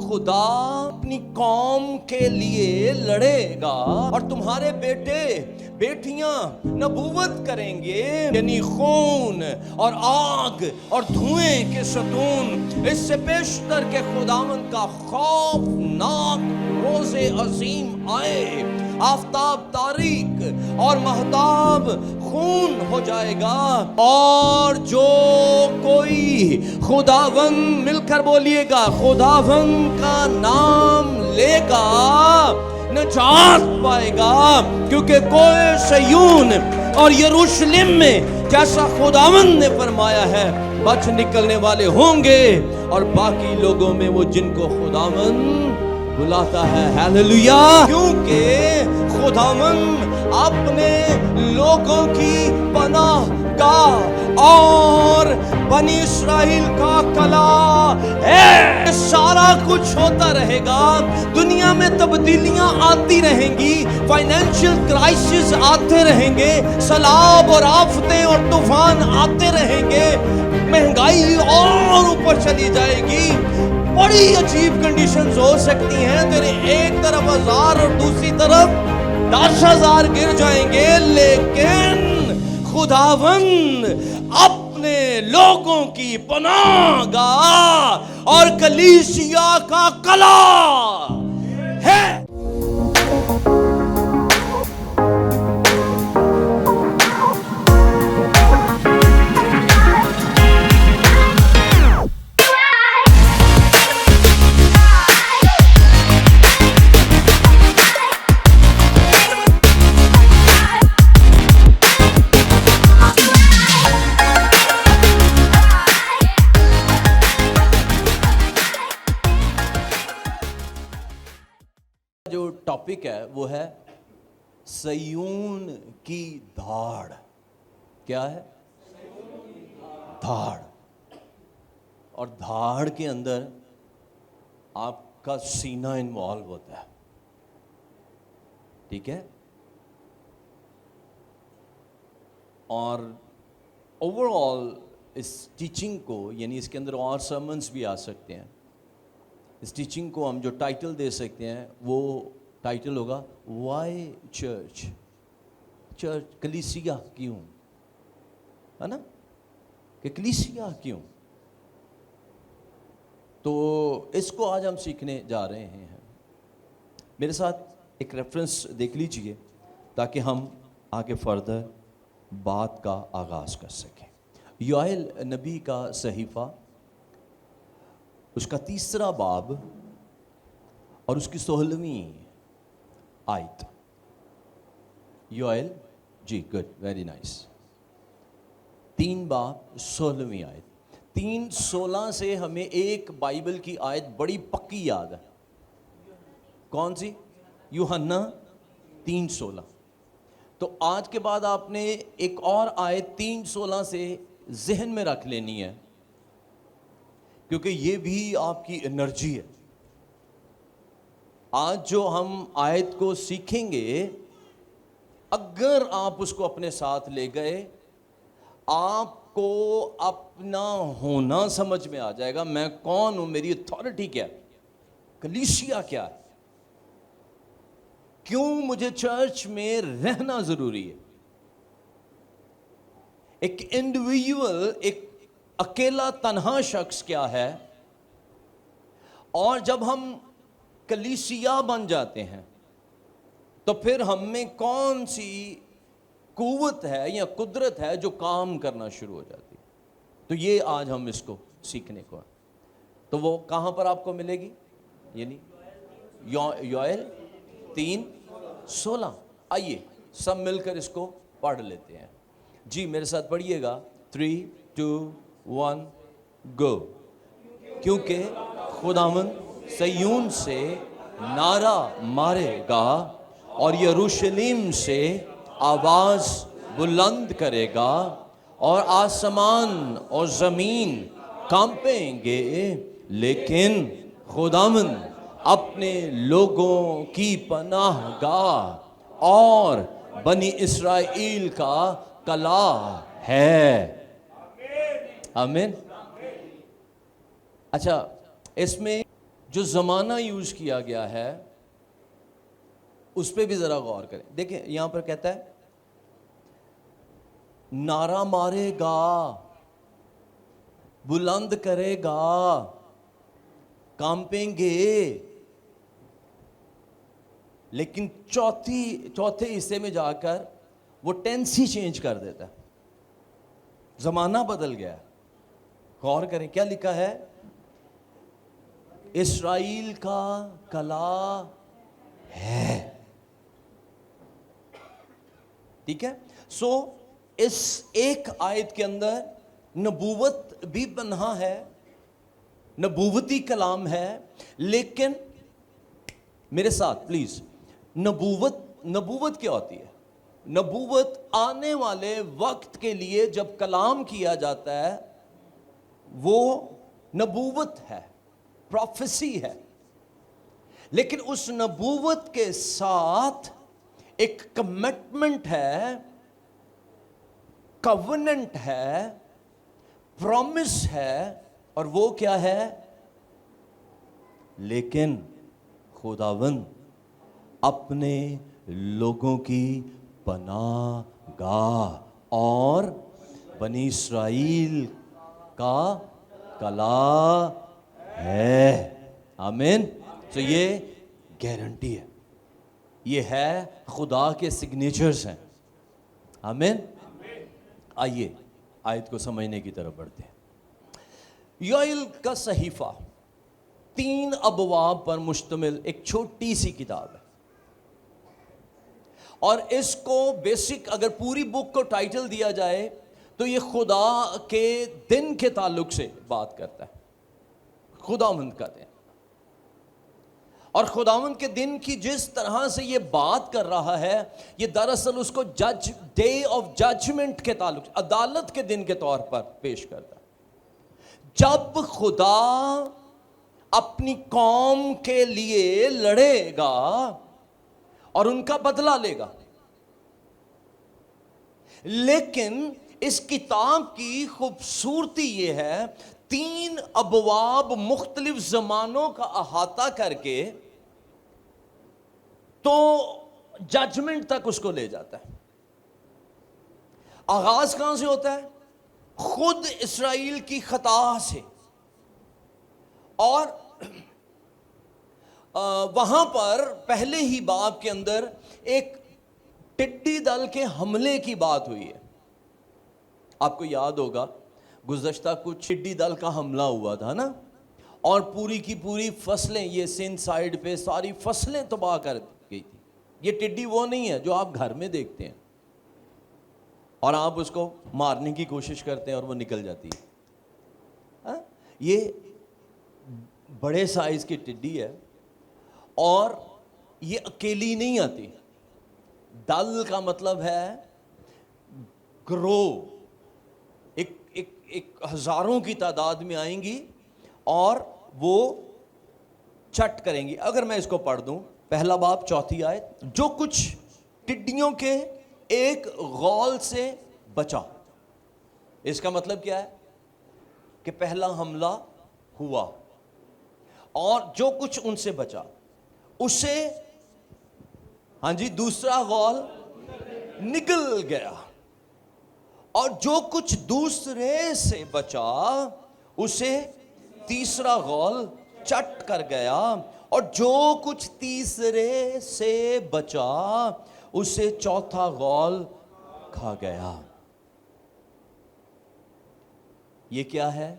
خدا اپنی قوم کے لیے لڑے گا اور تمہارے بیٹے بیٹیاں نبوت کریں گے، یعنی خون اور آگ اور دھوئیں کے ستون، اس سے پیشتر کے خداوند کا خوفناک روز عظیم آئے، آفتاب تاریک اور مہتاب خون ہو جائے گا، اور جو کوئی خداوند، مل کر بولیے گا، خداوند کا نام لے گا نجات پائے گا، کیونکہ کوہ صیون اور یروشلم میں جیسا خداوند نے فرمایا ہے بچ نکلنے والے ہوں گے، اور باقی لوگوں میں وہ جن کو خداوند بلاتا ہے۔ ہیلیلویا! کیونکہ خداوند اپنے لوگوں کی پناہ گاہ اور بنی اسرائیل کا قلعہ ہے۔ سارا کچھ ہوتا رہے گا، دنیا میں تبدیلیاں آتی رہیں گی، فائنینشیل کرائسس آتے رہیں گے، سیلاب اور آفتیں اور طوفان آتے رہیں گے، مہنگائی اور اوپر چلی جائے گی، بڑی عجیب کنڈیشنز ہو سکتی ہیں، تیرے ایک طرف 1000 اور دوسری طرف 10,000 گر جائیں گے، لیکن خداوند اپنے لوگوں کی پناہ گاہ اور کلیسیا کا قلعہ ہے۔ جو ٹاپک ہے وہ ہے صیون کی دھاڑ۔ کیا ہے؟ دھاڑ۔ اور دھاڑ کے اندر آپ کا سینہ انوالو ہوتا ہے، ٹھیک ہے؟ اور اوور آل اس ٹیچنگ کو، یعنی اس کے اندر اور سرمنز بھی آ سکتے ہیں، اس ٹیچنگ کو ہم جو ٹائٹل دے سکتے ہیں وہ ٹائٹل ہوگا وائی چرچ، چرچ کلیسیا کیوں، ہے نا، کہ کلیسیا کیوں؟ تو اس کو آج ہم سیکھنے جا رہے ہیں۔ میرے ساتھ ایک ریفرنس دیکھ لیجئے تاکہ ہم آگے فردر بات کا آغاز کر سکیں۔ یوئیل نبی کا صحیفہ، اس کا 3 باب اور اس کی 16ویں آیت۔ یوئیل، جی گڈ، ویری نائس، 3 باب 16ویں آیت۔ 3:16 سے ہمیں ایک بائبل کی آیت بڑی پکی یاد ہے، کون سی؟ یوحنا 3:16۔ تو آج کے بعد آپ نے ایک اور آیت 3:16 سے ذہن میں رکھ لینی ہے، کیونکہ یہ بھی آپ کی انرجی ہے۔ آج جو ہم آیت کو سیکھیں گے، اگر آپ اس کو اپنے ساتھ لے گئے، آپ کو اپنا ہونا سمجھ میں آ جائے گا، میں کون ہوں، میری اتھارٹی کیا ہے، کلیسیا کیا ہے، کیوں مجھے چرچ میں رہنا ضروری ہے۔ ایک انڈیویجول، ایک اکیلا تنہا شخص کیا ہے، اور جب ہم کلیسیا بن جاتے ہیں تو پھر ہم میں کون سی قوت ہے یا قدرت ہے جو کام کرنا شروع ہو جاتی ہے۔ تو یہ آج ہم اس کو سیکھنے کو ہے۔ تو وہ کہاں پر آپ کو ملے گی؟ یعنی یوئیل 3:16۔ آئیے سب مل کر اس کو پڑھ لیتے ہیں۔ جی میرے ساتھ پڑھیے گا، 3 2 1 گو۔ کیونکہ خداوند صیون سے نعرہ مارے گا اور یروشلم سے آواز بلند کرے گا، اور آسمان اور زمین کانپیں گے، لیکن خداوند اپنے لوگوں کی پناہ گاہ اور بنی اسرائیل کا قلعہ ہے۔ آمین۔ اچھا، اس میں جو زمانہ یوز کیا گیا ہے اس پہ بھی ذرا غور کریں. دیکھیں یہاں پر کہتا ہے نعرہ مارے گا, بلند کرے گا, کانپیں گے. لیکن چوتھے حصے میں جا کر وہ ٹینس ہی چینج کر دیتا ہے. زمانہ بدل گیا. غور کریں کیا لکھا ہے, اسرائیل کا کلا ہے. ٹھیک ہے. سو اس ایک آیت کے اندر نبوت بھی پنہا ہے, نبوتی کلام ہے. لیکن میرے ساتھ پلیز, نبوت کیا ہوتی ہے؟ نبوت آنے والے وقت کے لیے جب کلام کیا جاتا ہے وہ نبوت ہے, پروفیسی ہے. لیکن اس نبوت کے ساتھ ایک کمٹمنٹ ہے, کووننٹ ہے, پرومس ہے. اور وہ کیا ہے؟ لیکن خداوند اپنے لوگوں کی پناہ گاہ اور بنی اسرائیل کا کلا ہے. آمین. تو یہ گارنٹی ہے, یہ ہے خدا کے سگنیچرز ہیں. آمین. آئیے آیت کو سمجھنے کی طرف بڑھتے ہیں. یوئیل کا صحیفہ 3 ابواب پر مشتمل ایک چھوٹی سی کتاب ہے, اور اس کو بیسک اگر پوری بک کو ٹائٹل دیا جائے تو یہ خدا کے دن کے تعلق سے بات کرتا ہے. خداوند کا دن, اور خداوند کے دن کی جس طرح سے یہ بات کر رہا ہے یہ دراصل اس کو ڈے آف ججمنٹ کے تعلق سے, عدالت کے دن کے طور پر پیش کرتا ہے. جب خدا اپنی قوم کے لیے لڑے گا اور ان کا بدلہ لے گا. لیکن اس کتاب کی خوبصورتی یہ ہے 3 ابواب مختلف زمانوں کا احاطہ کر کے تو ججمنٹ تک اس کو لے جاتا ہے. آغاز کہاں سے ہوتا ہے؟ خود اسرائیل کی خطا سے, اور وہاں پر پہلے ہی باب کے اندر ایک ٹڈی دل کے حملے کی بات ہوئی ہے. آپ کو یاد ہوگا گزشتہ کچھ ٹڈی دل کا حملہ ہوا تھا نا, اور پوری کی پوری فصلیں, یہ سندھ سائیڈ پہ ساری فصلیں تباہ کر گئی تھی. یہ ٹڈی وہ نہیں ہے جو آپ گھر میں دیکھتے ہیں اور آپ اس کو مارنے کی کوشش کرتے ہیں اور وہ نکل جاتی ہے. یہ بڑے سائز کی ٹڈی ہے, اور یہ اکیلی نہیں آتی. دل کا مطلب ہے گرو, ایک ہزاروں کی تعداد میں آئیں گی اور وہ چٹ کریں گی. اگر میں اس کو پڑھ دوں, پہلا باب 4 آیت, جو کچھ ٹڈیوں کے ایک غول سے بچا. اس کا مطلب کیا ہے کہ پہلا حملہ ہوا اور جو کچھ ان سے بچا اسے, ہاں جی, دوسرا غول نکل گیا, اور جو کچھ دوسرے سے بچا اسے تیسرا غول چٹ کر گیا, اور جو کچھ تیسرے سے بچا اسے چوتھا غول کھا گیا. یہ کیا ہے؟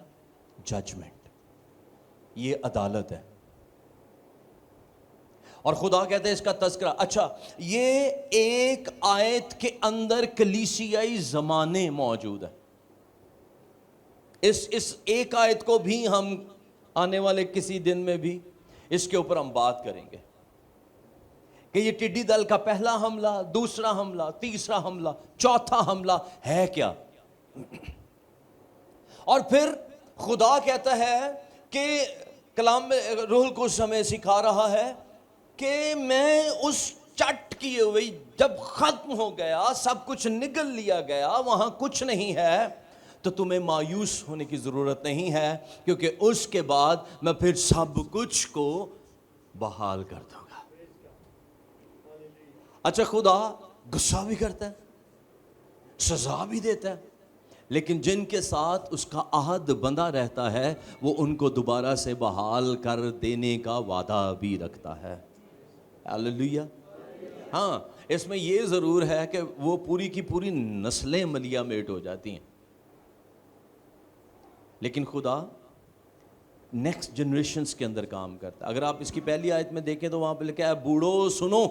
ججمنٹ, یہ عدالت ہے. اور خدا کہتے ہیں اس کا تذکرہ. اچھا, یہ ایک آیت کے اندر کلیسیائی زمانے موجود ہیں. اس ایک آیت کو بھی ہم آنے والے کسی دن میں بھی اس کے اوپر ہم بات کریں گے کہ یہ ٹڈی دل کا پہلا حملہ, دوسرا حملہ, تیسرا حملہ, چوتھا حملہ ہے کیا. اور پھر خدا کہتا ہے کہ کلام میں روح القدس ہمیں سکھا رہا ہے کہ میں اس چٹ کیے ہوئی جب ختم ہو گیا, سب کچھ نگل لیا گیا, وہاں کچھ نہیں ہے, تو تمہیں مایوس ہونے کی ضرورت نہیں ہے, کیونکہ اس کے بعد میں پھر سب کچھ کو بحال کر دوں گا. اچھا, خدا غصہ بھی کرتا ہے, سزا بھی دیتا ہے, لیکن جن کے ساتھ اس کا عہد بندہ رہتا ہے وہ ان کو دوبارہ سے بحال کر دینے کا وعدہ بھی رکھتا ہے. ہاللیلویا. ہاں, اس میں یہ ضرور ہے کہ وہ پوری کی پوری نسلیں ملیا میٹ ہو جاتی ہیں, لیکن خدا نیکسٹ جنریشنز کے اندر کام کرتا ہے. اگر آپ اس کی پہلی آیت میں دیکھیں تو وہاں پہ لکھا ہے, بوڑھو سنو,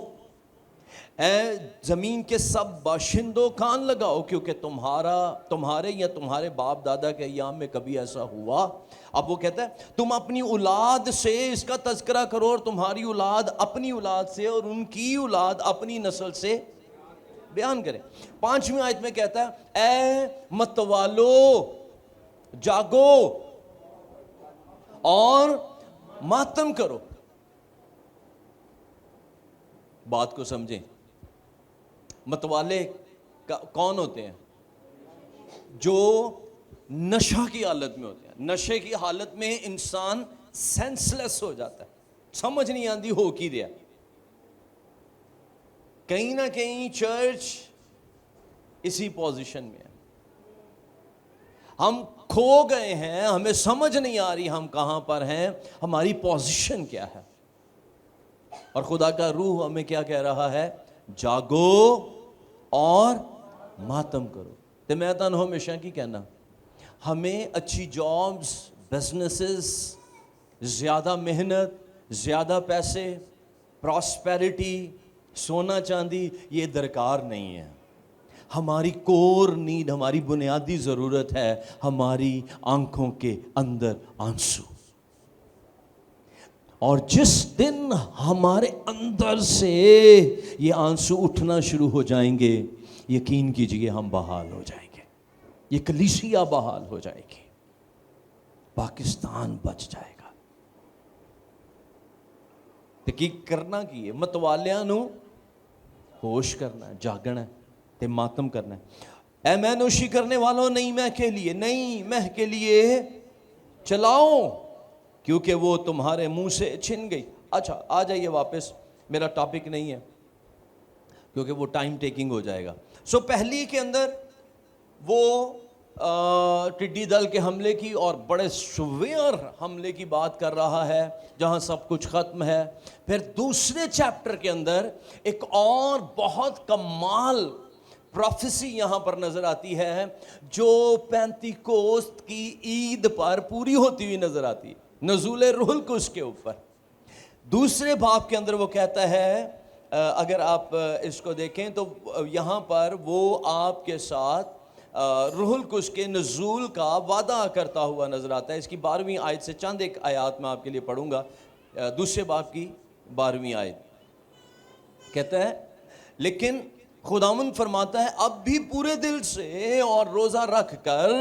اے زمین کے سب باشندوں کان لگاؤ, کیونکہ تمہارے یا تمہارے باپ دادا کے ایام میں کبھی ایسا ہوا. اب وہ کہتا ہے تم اپنی اولاد سے اس کا تذکرہ کرو, اور تمہاری اولاد اپنی اولاد سے, اور ان کی اولاد اپنی نسل سے بیان کریں. 5ویں آیت میں کہتا ہے, اے متوالو جاگو اور ماتم کرو. بات کو سمجھیں, متوالے کون ہوتے ہیں؟ جو نشہ کی حالت میں ہوتے ہیں. نشے کی حالت میں انسان سینس لیس ہو جاتا ہے, سمجھ نہیں آتی ہو کی دیا. کہیں نہ کہیں چرچ اسی پوزیشن میں ہے. ہم کھو گئے ہیں, ہمیں سمجھ نہیں آ رہی ہم کہاں پر ہیں, ہماری پوزیشن کیا ہے. اور خدا کا روح ہمیں کیا کہہ رہا ہے؟ جاگو اور ماتم کرو. تو میں تنہوں ہمیشہ کی کہنا, ہمیں اچھی جابز, بزنسز, زیادہ محنت, زیادہ پیسے, پراسپیرٹی, سونا چاندی, یہ درکار نہیں ہے. ہماری کور نیڈ, ہماری بنیادی ضرورت ہے ہماری آنکھوں کے اندر آنسو. اور جس دن ہمارے اندر سے یہ آنسو اٹھنا شروع ہو جائیں گے, یقین کیجئے ہم بحال ہو جائیں گے. یہ کلیسیا بحال ہو جائے گی, پاکستان بچ جائے گا. تحقیق کرنا کی ہے, متوالیاں نو ہوش کرنا ہے, جاگنا ہے تے ماتم کرنا ہے. اے میں نوشی کرنے والوں, نہیں مہ کے لیے, نہیں مہ کے لیے چلاؤ, کیونکہ وہ تمہارے منہ سے چھن گئی. اچھا, آ جائیے واپس, میرا ٹاپک نہیں ہے کیونکہ وہ ٹائم ٹیکنگ ہو جائے گا. سو پہلی کے اندر وہ ٹڈی دل کے حملے کی اور بڑے سویر حملے کی بات کر رہا ہے جہاں سب کچھ ختم ہے. پھر دوسرے چیپٹر کے اندر ایک اور بہت کمال پروفیسی یہاں پر نظر آتی ہے, جو پینتیکوست کی عید پر پوری ہوتی ہوئی نظر آتی ہے, نزول روح القدس کے اوپر. دوسرے باب کے اندر وہ کہتا ہے, اگر آپ اس کو دیکھیں تو یہاں پر وہ آپ کے ساتھ روح القدس کے نزول کا وعدہ کرتا ہوا نظر آتا ہے. اس کی 12ویں آیت سے چند ایک آیات میں آپ کے لیے پڑھوں گا. دوسرے باب کی 12ویں آیت کہتا ہے, لیکن خداوند فرماتا ہے اب بھی پورے دل سے اور روزہ رکھ کر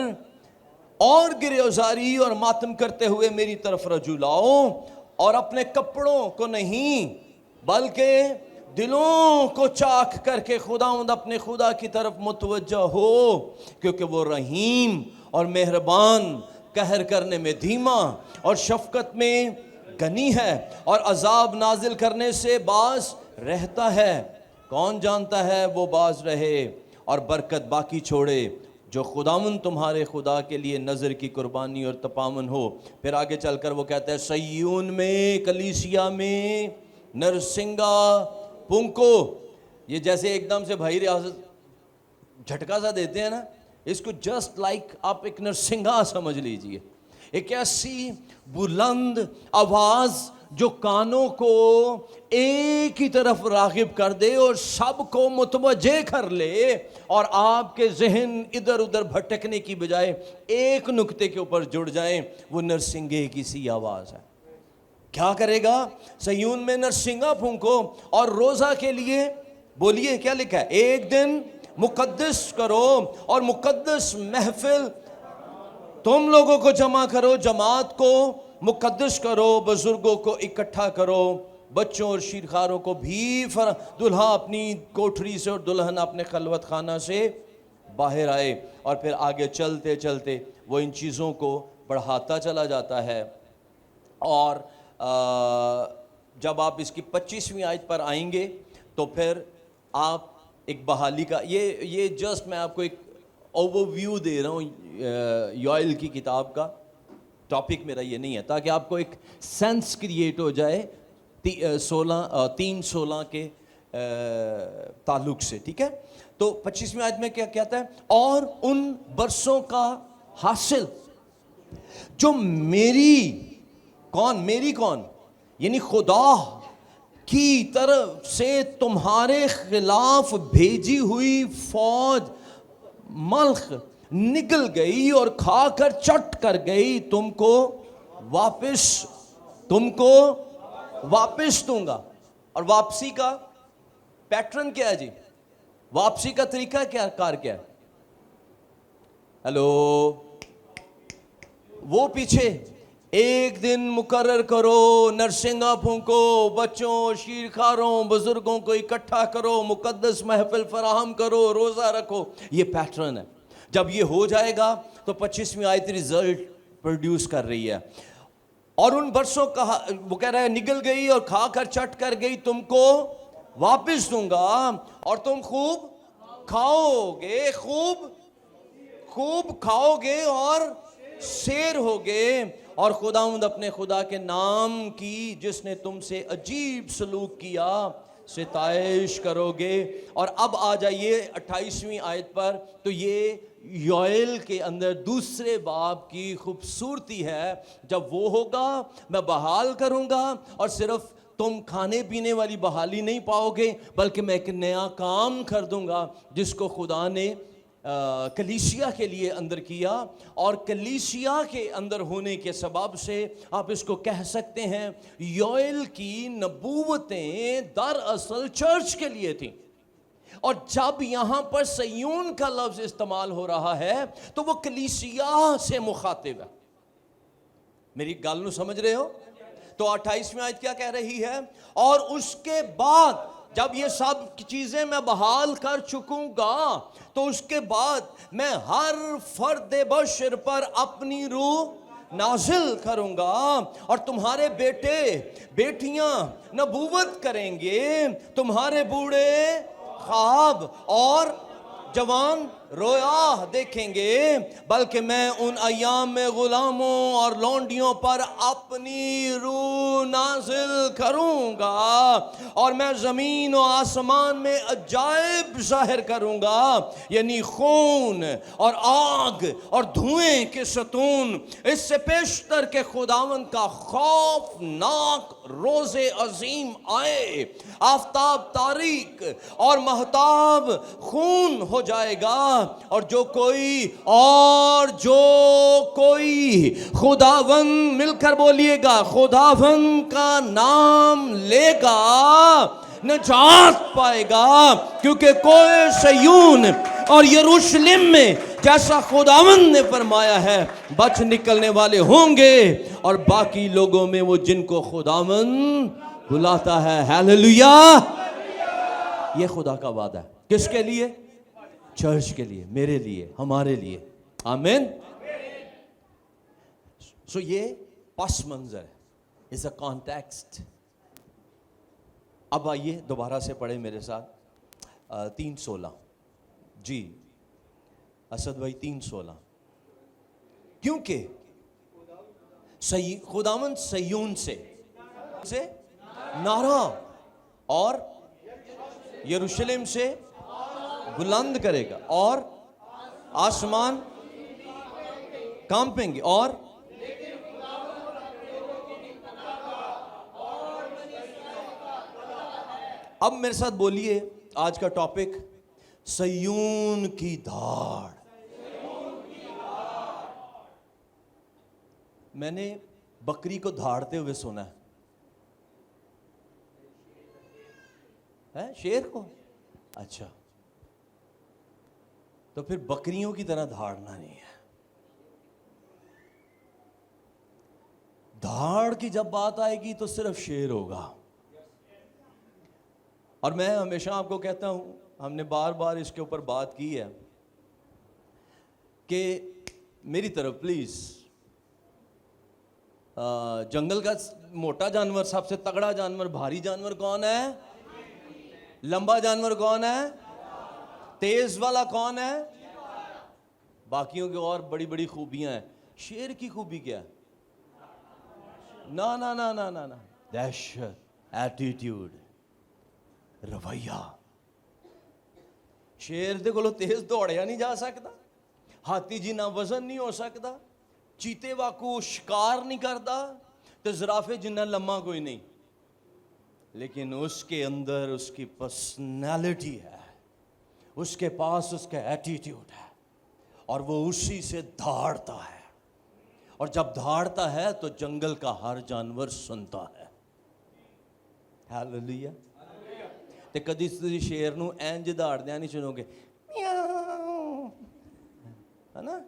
اور گریزاری اور ماتم کرتے ہوئے میری طرف رجوع لاؤ, اور اپنے کپڑوں کو نہیں بلکہ دلوں کو چاک کر کے خداوند اپنے خدا کی طرف متوجہ ہو, کیونکہ وہ رحیم اور مہربان, قہر کرنے میں دھیما اور شفقت میں غنی ہے, اور عذاب نازل کرنے سے باز رہتا ہے. کون جانتا ہے وہ باز رہے اور برکت باقی چھوڑے, جو خداوند تمہارے خدا کے لیے نظر کی قربانی اور تپامن ہو. پھر آگے چل کر وہ کہتا ہے, سیون میں, کلیسیا میں نرسنگا پونکو. یہ جیسے ایک دم سے بھائی ریاست جھٹکا سا دیتے ہیں نا, اس کو جسٹ لائک آپ ایک نرسنگا سمجھ لیجئے, ایک ایسی بلند آواز جو کانوں کو ایک ہی طرف راغب کر دے اور سب کو متوجہ کر لے, اور آپ کے ذہن ادھر ادھر بھٹکنے کی بجائے ایک نقطے کے اوپر جڑ جائیں. وہ نرسنگے کی سی آواز ہے. کیا کرے گا؟ سیون میں نرسنگا پھونکو اور روزہ کے لیے بولیے. کیا لکھا ہے؟ ایک دن مقدس کرو اور مقدس محفل تم لوگوں کو جمع کرو, جماعت کو مقدس کرو, بزرگوں کو اکٹھا کرو, بچوں اور شیرخواروں کو بھی دلہا اپنی کوٹھری سے اور دلہن اپنے خلوت خانہ سے باہر آئے اور پھر آگے چلتے چلتے وہ ان چیزوں کو بڑھاتا چلا جاتا ہے. اور جب آپ اس کی 25ویں آیت پر آئیں گے تو پھر آپ ایک بحالی کا یہ جسٹ میں آپ کو ایک اوور ویو دے رہا ہوں یوئل کی کتاب کا. ٹاپک میرا یہ نہیں ہے, تاکہ آپ کو ایک سینس کریٹ ہو جائے 3:16 کے تعلق سے, ٹھیک ہے. تو 25ویں آیت میں کیا کہتا ہے؟ اور ان برسوں کا حاصل جو میری کون یعنی خدا کی طرف سے تمہارے خلاف بھیجی ہوئی فوج ملخ نکل گئی اور کھا کر چٹ کر گئی, تم کو واپس دوں گا. اور واپسی کا پیٹرن کیا ہے جی؟ واپسی کا طریقہ کیا ہے؟ ہیلو, وہ پیچھے ایک دن مقرر کرو, نرسنگا پھونکو, بچوں, شیرخواروں, بزرگوں کو اکٹھا کرو, مقدس محفل فراہم کرو, روزہ رکھو. یہ پیٹرن ہے. جب یہ ہو جائے گا تو 25ویں آیت ریزلٹ پروڈیوس کر رہی ہے. اور ان برسوں کا وہ کہہ رہا ہے نگل گئی اور کھا کر چٹ کر گئی, تم کو واپس دوں گا اور تم خوب کھاؤ گے, خوب کھاؤ گے اور سیر ہوگے, اور خداوند اپنے خدا کے نام کی جس نے تم سے عجیب سلوک کیا ستائش کرو گے. اور اب آ جائیے 28ویں آیت پر. تو یہ یوئل کے اندر دوسرے باب کی خوبصورتی ہے. جب وہ ہوگا میں بحال کروں گا, اور صرف تم کھانے پینے والی بحالی نہیں پاؤ گے, بلکہ میں ایک نیا کام کر دوں گا جس کو خدا نے کلیسیا کے لیے اندر کیا. اور کلیسیا کے اندر ہونے کے سبب سے آپ اس کو کہہ سکتے ہیں یوئل کی نبوتیں دراصل چرچ کے لیے تھیں. اور جب یہاں پر سیون کا لفظ استعمال ہو رہا ہے تو وہ کلیسیا سے مخاطب ہے. میری گل نو سمجھ رہے ہو؟ تو 28ویں آیت کیا کہہ رہی ہے؟ اور اس کے بعد جب یہ سب چیزیں میں بحال کر چکوں گا تو اس کے بعد میں ہر فرد بشر پر اپنی روح نازل کروں گا, اور تمہارے بیٹے بیٹیاں نبوت کریں گے, تمہارے بوڑھے خواب اور جوان رویا دیکھیں گے, بلکہ میں ان ایام میں غلاموں اور لونڈیوں پر اپنی روح نازل کروں گا, اور میں زمین و آسمان میں عجائب ظاہر کروں گا, یعنی خون اور آگ اور دھوئیں کے ستون. اس سے پیشتر کے خداوند کا خوفناک روز عظیم آئے, آفتاب تاریک اور مہتاب خون ہو جائے گا, اور جو کوئی خداوند, مل کر بولیے گا, خداوند کا نام لے گا نجات پائے گا, کیونکہ کوئی سیون اور یروشلم میں جیسا خداوند نے فرمایا ہے بچ نکلنے والے ہوں گے, اور باقی لوگوں میں وہ جن کو خداوند بلاتا ہے. ہیلیلویا. یہ خدا کا وعدہ ہے. کس کے لیے؟ چرچ کے لیے, میرے لیے, ہمارے لیے. آمین. سو یہ پس منظر ہے, اس اے کانٹیکسٹ. اب آئیے دوبارہ سے پڑھیں میرے ساتھ 3:16. جی اسد بھائی 3:16. کیونکہ خداوند سیون سے نعرہ اور یروشلم سے بلند کرے گا, اور آسمان کانپیں گے, اور اب میرے ساتھ بولیے آج کا ٹاپک سیون کی دھاڑ. میں نے بکری کو دھاڑتے ہوئے سنا ہے, شیر کو. اچھا, تو پھر بکریوں کی طرح دھاڑنا نہیں ہے. دھاڑ کی جب بات آئے گی تو صرف شیر ہوگا. اور میں ہمیشہ آپ کو کہتا ہوں, ہم نے بار بار اس کے اوپر بات کی ہے کہ میری طرف پلیز. جنگل کا موٹا جانور, سب سے تگڑا جانور, بھاری جانور کون ہے؟ لمبا جانور کون ہے؟ تیز والا کون ہے؟ باقیوں کی اور بڑی بڑی خوبیاں ہیں. شیر کی خوبی کیا ہے؟ نا نا نا نا نا نا, دہشت, ایٹیٹیوڈ, رویہ. شیر دے کولو تیز دوڑیا نہیں جا سکتا, ہاتھی جی نہ وزن نہیں ہو سکتا, چیتے واکو شکار نہیں کرتا, تو زرافے جنہ لمحہ کوئی نہیں, لیکن اس کے اندر اس کی پرسنالٹی ہے, اس کے پاس اس کا ایٹیٹیوڈ ہے, اور وہ اسی سے دھاڑتا ہے, اور جب دھاڑتا ہے تو جنگل کا ہر جانور سنتا ہے. ہاللیلویا. تے کدی تسی شیر نو اینج دھاڑدیا نہیں سنو گے, میاؤ, ہے نا,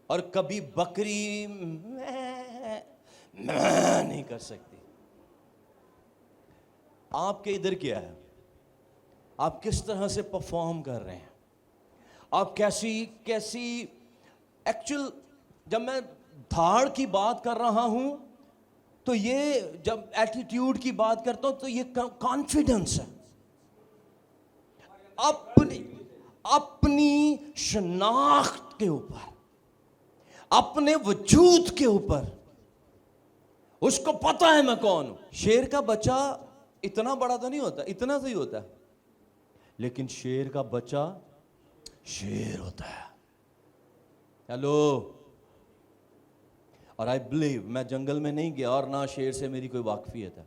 اور کبھی بکری نہیں کر سکتی. آپ کے ادھر کیا ہے؟ آپ کس طرح سے پرفارم کر رہے ہیں؟ آپ کیسی ایکچوئل, جب میں دھاڑ کی بات کر رہا ہوں تو یہ, جب ایٹیٹیوڈ کی بات کرتا ہوں تو یہ کانفیڈنس ہے, اپنی شناخت کے اوپر, اپنے وجود کے اوپر. اس کو پتا ہے میں کون ہوں. شیر کا بچہ اتنا بڑا تو نہیں ہوتا, اتنا تو ہی ہوتا ہے, لیکن شیر کا بچہ شیر ہوتا ہے. ہیلو. اور آئی بلیو, میں جنگل میں نہیں گیا اور نہ شیر سے میری کوئی واقفیت ہے,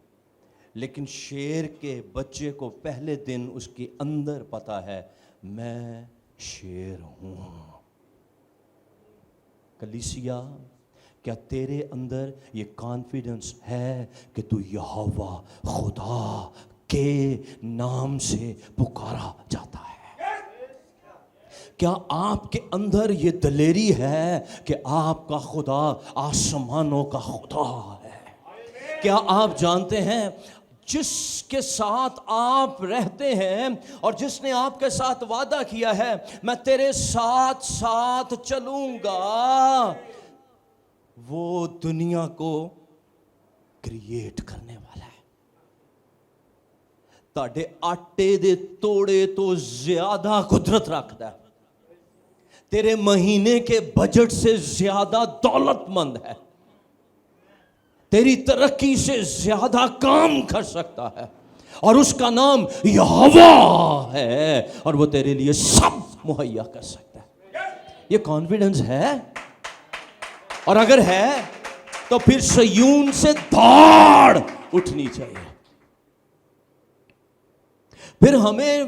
لیکن شیر کے بچے کو پہلے دن اس کے اندر پتا ہے میں شیر ہوں. کلیسیا, کیا تیرے اندر یہ کانفیڈنس ہے کہ تو یہوہ خدا کے نام سے پکارا جاتا ہے؟ کیا آپ کے اندر یہ دلیری ہے کہ آپ کا خدا آسمانوں کا خدا ہے؟ کیا آپ جانتے ہیں جس کے ساتھ آپ رہتے ہیں اور جس نے آپ کے ساتھ وعدہ کیا ہے میں تیرے ساتھ ساتھ چلوں گا, وہ دنیا کو کریٹ کرنے والا ہے. تاڑے آٹے دے توڑے تو زیادہ قدرت رکھتا ہے, تیرے مہینے کے بجٹ سے زیادہ دولت مند ہے, تیری ترقی سے زیادہ کام کر سکتا ہے, اور اس کا نام یہوہ ہے, اور وہ تیرے لیے سب مہیا کر سکتا ہے. یہ کانفیڈنس ہے, اور اگر ہے تو پھر صیون سے دھاڑ اٹھنی چاہیے. پھر ہمیں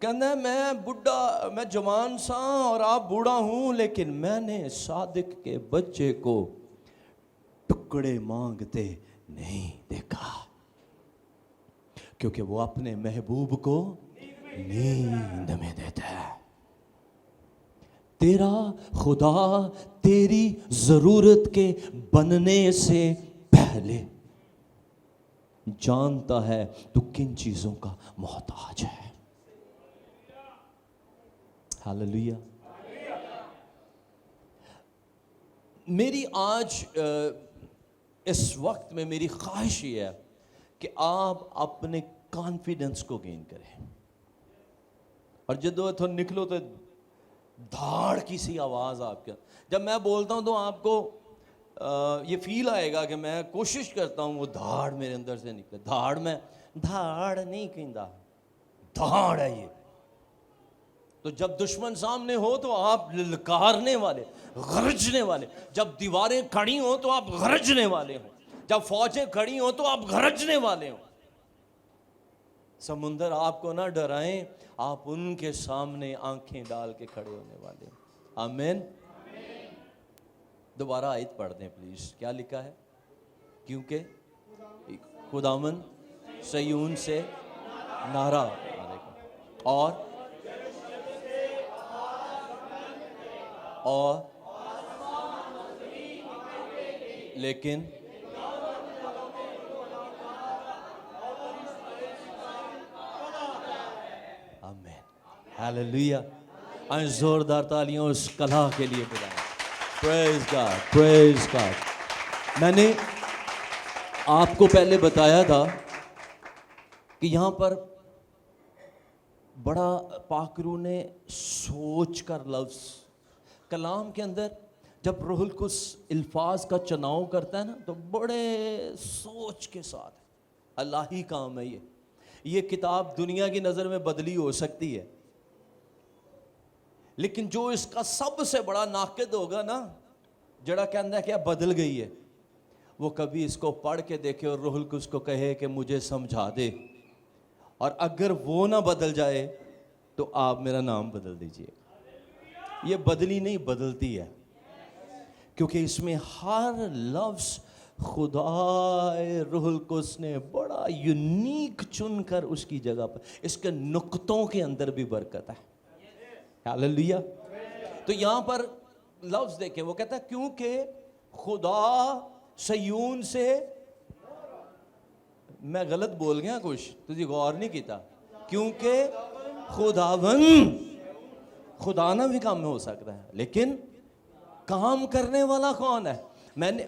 کہنا ہے میں جوان سا اور آپ بوڑھا ہوں, لیکن میں نے صادق کے بچے کو ٹکڑے مانگتے نہیں دیکھا, کیونکہ وہ اپنے محبوب کو نیند میں دیتا ہے. تیرا خدا تیری ضرورت کے بننے سے پہلے جانتا ہے تو کن چیزوں کا محتاج ہے. ہاللیلویا. میری آج اس وقت میں میری خواہش یہ ہے کہ آپ اپنے کانفیڈنس کو گین کریں, اور جدو اتھو نکلو تو دھاڑ کی سی آواز آپ کے. جب میں بولتا ہوں تو آپ کو یہ فیل آئے گا کہ میں کوشش کرتا ہوں وہ دھاڑ میرے اندر سے نکلے. دھاڑ نہیں کہندا, دھاڑ ہے یہ. تو جب دشمن سامنے ہو تو آپ للکارنے والے, غرجنے والے. جب دیواریں کھڑی ہوں تو آپ غرجنے والے ہوں. جب فوجیں کھڑی ہوں تو آپ غرجنے والے ہوں. سمندر آپ کو نہ ڈرائیں, آپ ان کے سامنے آنکھیں ڈال کے کھڑے ہونے والے ہوں. آمین. دوبارہ آیت پڑھ دیں پلیز. کیا لکھا ہے؟ کیونکہ خداوند صیون سے نعرہ اور لیکن آمین. ہاللیلویا. آئیں زوردار تالیوں اس کلا کے لیے بجائیں. پریز گاڈ, پریز گاڈ. میں نے آپ کو پہلے بتایا تھا کہ یہاں پر بڑا پاک روح نے سوچ کر لفظ کلام کے اندر جب روح القدس الفاظ کا چناؤ کرتا ہے نا تو بڑے سوچ کے ساتھ. اللہ ہی کام ہے یہ کتاب دنیا کی نظر میں بدلی ہو سکتی ہے, لیکن جو اس کا سب سے بڑا ناقد ہوگا نا, جڑا کہنا ہے کہ بدل گئی ہے, وہ کبھی اس کو پڑھ کے دیکھے اور روح القدس کو کہے کہ مجھے سمجھا دے, اور اگر وہ نہ بدل جائے تو آپ میرا نام بدل دیجئے. یہ بدلی نہیں, بدلتی ہے, کیونکہ اس میں ہر لفظ خدا روح القدس نے بڑا یونیک چن کر اس کی جگہ پر, اس کے نقطوں کے اندر بھی برکت ہے. ہاللیلویا. تو یہاں پر لفظ دیکھیں, وہ کہتا ہے کیونکہ خدا سیون سے, میں غلط بول گیا کچھ, تجھے غور نہیں کیتا, کیونکہ خدا نہ بھی کام میں ہو سکتا ہے, لیکن کام کرنے والا کون ہے؟ میں نے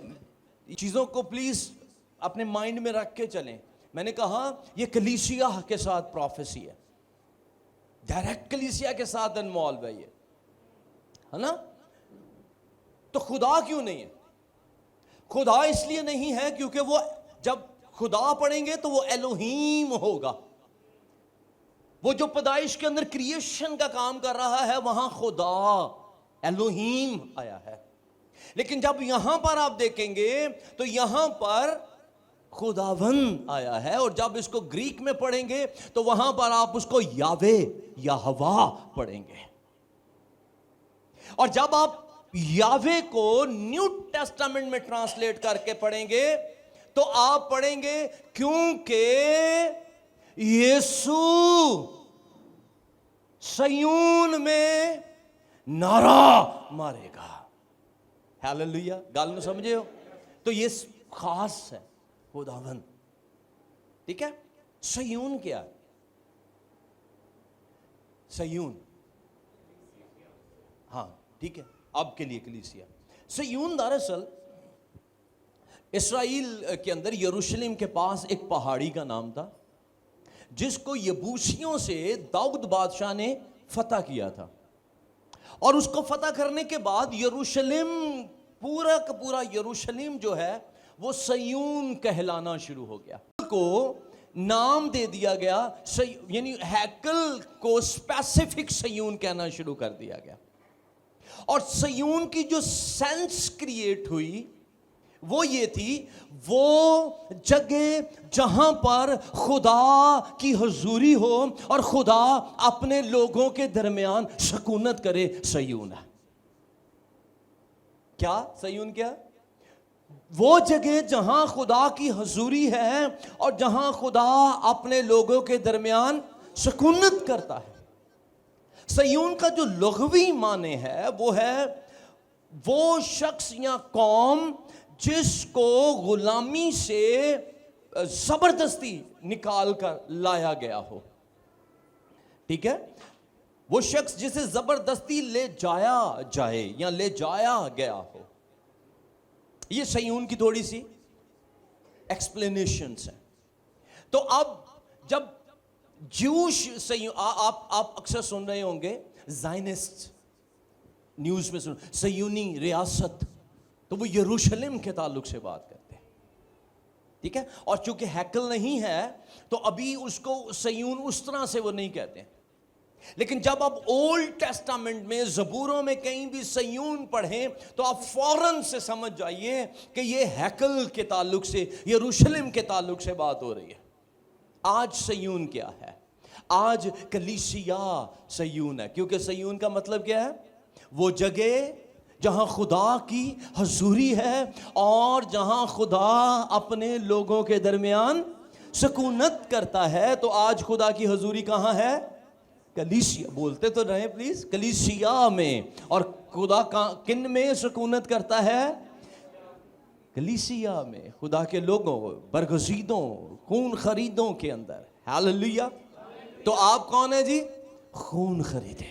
چیزوں کو پلیز اپنے مائنڈ میں رکھ کے چلیں. میں نے کہا یہ کلیسیا کے ساتھ پروفیسی ہے, ڈائریکٹ کلیسیا کے ساتھ انوالو ہے یہ, ہے نا. تو خدا کیوں نہیں ہے؟ خدا اس لیے نہیں ہے کیونکہ وہ جب خدا پڑھیں گے تو وہ الوہیم ہوگا. وہ جو پیدائش کے اندر کریشن کا کام کر رہا ہے وہاں خدا الوہیم آیا ہے. لیکن جب یہاں پر آپ دیکھیں گے تو یہاں پر خداوند آیا ہے, اور جب اس کو گریک میں پڑھیں گے تو وہاں پر آپ اس کو یاوے یا ہوا پڑھیں گے. اور جب آپ یاوے کو نیو ٹیسٹامنٹ میں ٹرانسلیٹ کر کے پڑھیں گے تو آپ پڑھیں گے کیونکہ یسوع سیون میں نعرہ مارے گا. ہاللیلویا. گال نو سمجھے ہو؟ تو یہ خاص ہے خداوند. ٹھیک ہے. سیون کیا ہے؟ سیون, ہاں ٹھیک ہے, اب کے لیے کلیسیا. سیون دراصل اسرائیل کے اندر یروشلم کے پاس ایک پہاڑی کا نام تھا جس کو یبوسیوں سے داؤد بادشاہ نے فتح کیا تھا, اور اس کو فتح کرنے کے بعد یروشلم پورا کا پورا یروشلم جو ہے وہ سیون کہلانا شروع ہو گیا. کو نام دے دیا گیا, یعنی ہیکل کو اسپیسیفک سیون کہنا شروع کر دیا گیا. اور سیون کی جو سینس کریٹ ہوئی وہ یہ تھی, وہ جگہ جہاں پر خدا کی حضوری ہو اور خدا اپنے لوگوں کے درمیان سکونت کرے, سیون ہے. کیا سیون کیا؟ وہ جگہ جہاں خدا کی حضوری ہے اور جہاں خدا اپنے لوگوں کے درمیان سکونت کرتا ہے. سیون کا جو لغوی معنی ہے وہ ہے وہ شخص یا قوم جس کو غلامی سے زبردستی نکال کر لایا گیا ہو. ٹھیک ہے, وہ شخص جسے زبردستی لے جایا جائے یا لے جایا گیا ہو. یہ سیون کی تھوڑی سی ایکسپلینیشنز ہیں. تو اب جب جوش آپ اکثر سن رہے ہوں گے زائنسٹ نیوز میں سن, سیونی ریاست, تو وہ یروشلم کے تعلق سے بات کرتے ہیں. ٹھیک ہے, اور چونکہ ہیکل نہیں ہے تو ابھی اس کو سیون اس طرح سے وہ نہیں کہتے ہیں. لیکن جب آپ اولڈ ٹیسٹامنٹ میں زبوروں میں کہیں بھی سیون پڑھیں تو آپ فوراً سے سمجھ جائیے کہ یہ ہیکل کے تعلق سے, یروشلم کے تعلق سے بات ہو رہی ہے. آج سیون کیا ہے؟ آج کلیسیا سیون ہے, کیونکہ سیون کا مطلب کیا ہے؟ وہ جگہ جہاں خدا کی حضوری ہے اور جہاں خدا اپنے لوگوں کے درمیان سکونت کرتا ہے. تو آج خدا کی حضوری کہاں ہے؟ کلیسیا. بولتے تو رہیں پلیز, کلیسیا میں. اور خدا کن میں سکونت کرتا ہے؟ کلیسیا میں, خدا کے لوگوں, برگزیدوں, خون خریدوں کے اندر. ہاللیلویا. تو آپ کون ہیں جی؟ خون خریدے.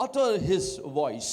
utter his voice।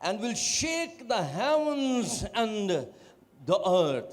and will shake the heavens and the earth।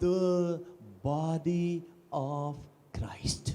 The body of Christ।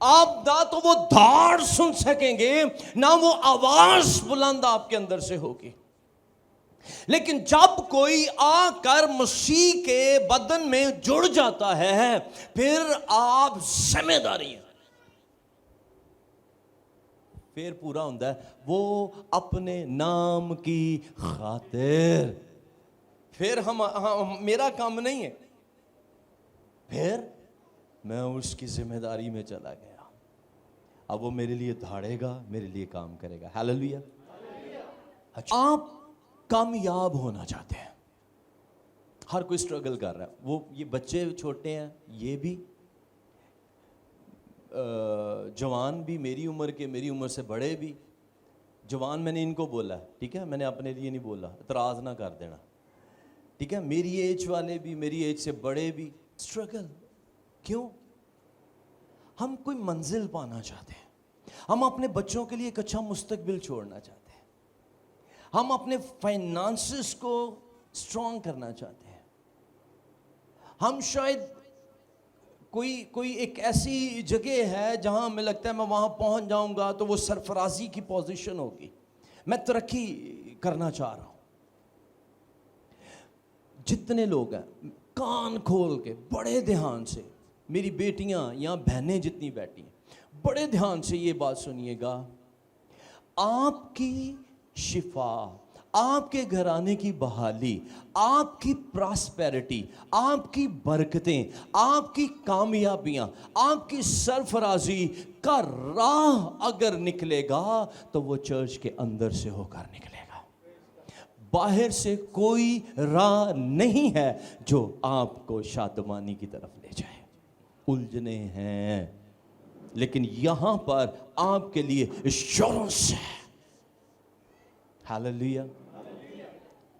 آپ نہ تو وہ دھاڑ سن سکیں گے، نہ وہ آواز بلند آپ کے اندر سے ہوگی. لیکن جب کوئی آ کر مسیح کے بدن میں جڑ جاتا ہے، پھر آپ ذمہ داری ہیں. پھر پورا ہوتا ہے وہ اپنے نام کی خاطر. پھر میرا کام نہیں ہے، پھر میں اس کی ذمہ داری میں چلا گیا. اب وہ میرے لیے دھاڑے گا، میرے لیے کام کرے گا. ہاللیلویا. آپ کامیاب ہونا چاہتے ہیں. ہر کوئی سٹرگل کر رہا ہے. وہ یہ بچے چھوٹے ہیں، یہ بھی جوان بھی، میری عمر کے، میری عمر سے بڑے بھی. جوان میں نے ان کو بولا، ٹھیک ہے، میں نے اپنے لیے نہیں بولا، اعتراض نہ کر دینا، ٹھیک ہے. میری ایج والے بھی، میری ایج سے بڑے بھی. سٹرگل کیوں؟ ہم کوئی منزل پانا چاہتے ہیں. ہم اپنے بچوں کے لیے ایک اچھا مستقبل چھوڑنا چاہتے ہیں. ہم اپنے فائنانسز کو اسٹرانگ کرنا چاہتے ہیں. ہم شاید کوئی ایک ایسی جگہ ہے جہاں ہمیں لگتا ہے میں وہاں پہنچ جاؤں گا تو وہ سرفرازی کی پوزیشن ہوگی، میں ترقی کرنا چاہ رہا ہوں. جتنے لوگ ہیں کان کھول کے بڑے دھیان سے، میری بیٹیاں یا بہنیں جتنی بیٹھی ہیں، بڑے دھیان سے یہ بات سنیے گا. آپ کی شفا، آپ کے گھرانے کی بحالی، آپ کی پراسپیرٹی، آپ کی برکتیں، آپ کی کامیابیاں، آپ کی سرفرازی کا راہ اگر نکلے گا تو وہ چرچ کے اندر سے ہو کر نکلے گا. باہر سے کوئی راہ نہیں ہے جو آپ کو شادمانی کی طرف لے جائے. الجھنے ہیں، لیکن یہاں پر آپ کے لیے ایشورنس ہے. ہاللیلویا.